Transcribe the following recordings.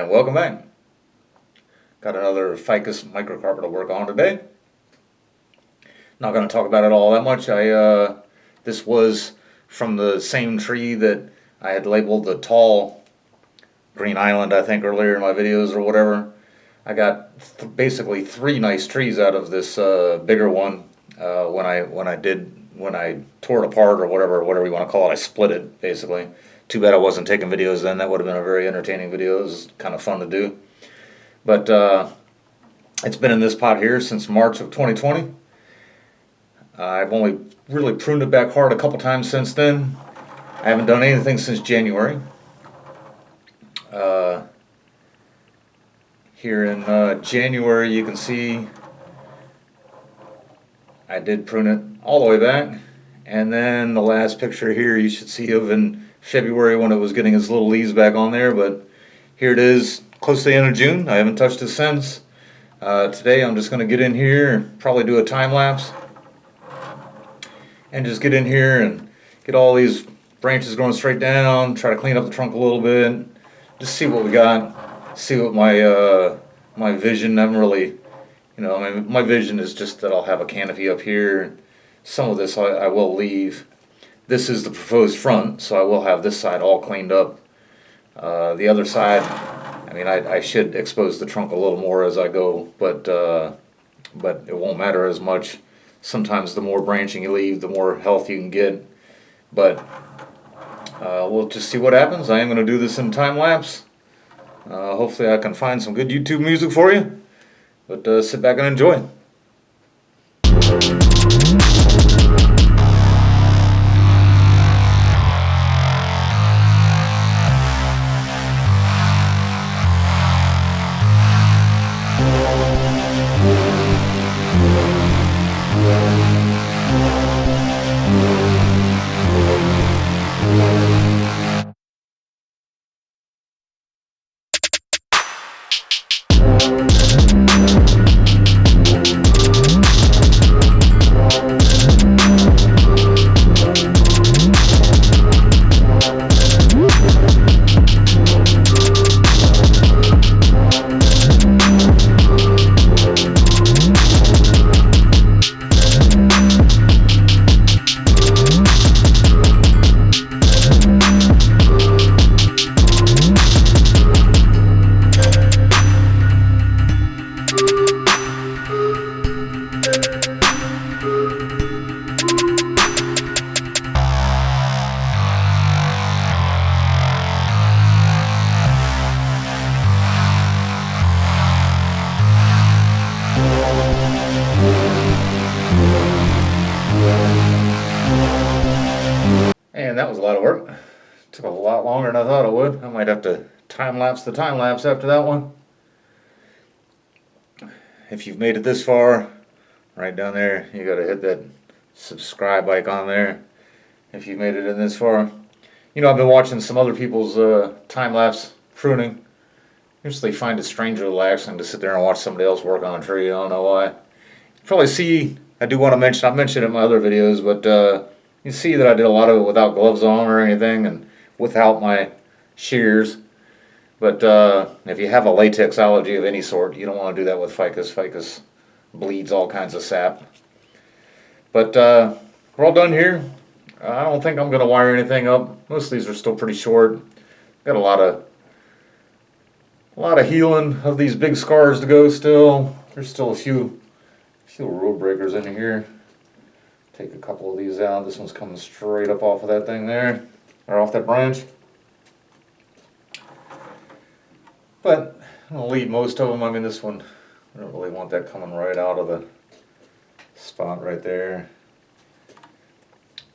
And welcome back. Got another Ficus Microcarpa to work on today. Not going to talk about it all that much. This was from the same tree that I had labeled the tall Green Island, I think, earlier in my videos or whatever. I got basically three nice trees out of this bigger one when I tore it apart or whatever you want to call it. I split it basically. Too bad I wasn't taking videos then. That would have been a very entertaining video. It was kind of fun to do. But it's been in this pot here since March of 2020. I've only really pruned it back hard a couple times since then. I haven't done anything since January. Here in January you can see I did prune it all the way back. And then the last picture here you should see of in February when it was getting its little leaves back on there. But here it is close to the end of June. I haven't touched it since. Today I'm just going to get in here and probably do a time lapse. And just get in here and get all these branches going straight down. Try to clean up the trunk a little bit. Just see what we got. See what my vision. I'm really, my vision is just that I'll have a canopy up here. Some of this I will leave. This is the proposed front, so I will have this side all cleaned up. The other side, I should expose the trunk a little more as I go, but it won't matter as much. Sometimes the more branching you leave, the more health you can get. But we'll just see what happens. I am going to do this in time lapse. Hopefully I can find some good YouTube music for you. But sit back and enjoy. And that was a lot of work. Took a lot longer than I thought it would. I might have to time lapse the time lapse after that one. If you've made it this far, right down there, you gotta hit that subscribe icon there. If you've made it in this far. I've been watching some other people's time lapse pruning. I usually find it strangely relaxing to sit there and watch somebody else work on a tree. I don't know why. You probably see, I do want to mention, I've mentioned it in my other videos, but you see that I did a lot of it without gloves on or anything and without my shears. But if you have a latex allergy of any sort, you don't want to do that with ficus. Ficus bleeds all kinds of sap. But we're all done here. I don't think I'm going to wire anything up. Most of these are still pretty short. Got a lot of healing of these big scars to go still. There's still a few road breakers in here. Take a couple of these out. This one's coming straight up off of that thing there, or off that branch. But I'm going to leave most of them. This one, I don't really want that coming right out of the spot right there.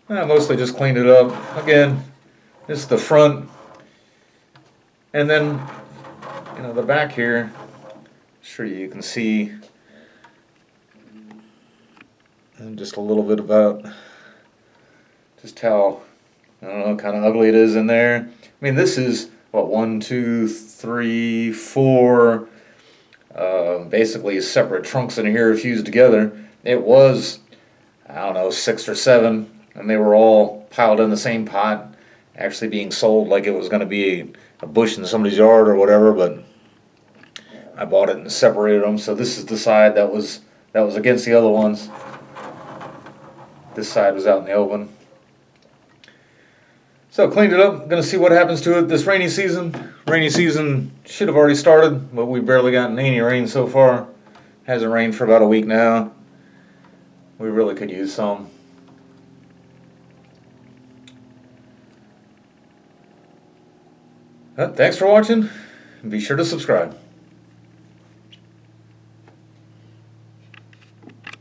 I mostly just cleaned it up. Again, this is the front. And then, the back here, I'm sure you can see and just a little bit about just how, kind of ugly it is in there. This is, what, 1, 2, 3, 4, basically separate trunks in here fused together. It was, 6 or 7, and they were all piled in the same pot, actually being sold like it was going to be a bush in somebody's yard or whatever, but I bought it and separated them. So this is the side that was against the other ones. This side was out in the open. So cleaned it up. Gonna see what happens to it this rainy season. Rainy season should have already started, but we've barely gotten any rain so far. Hasn't rained for about a week now. We really could use some. Thanks for watching. Be sure to subscribe.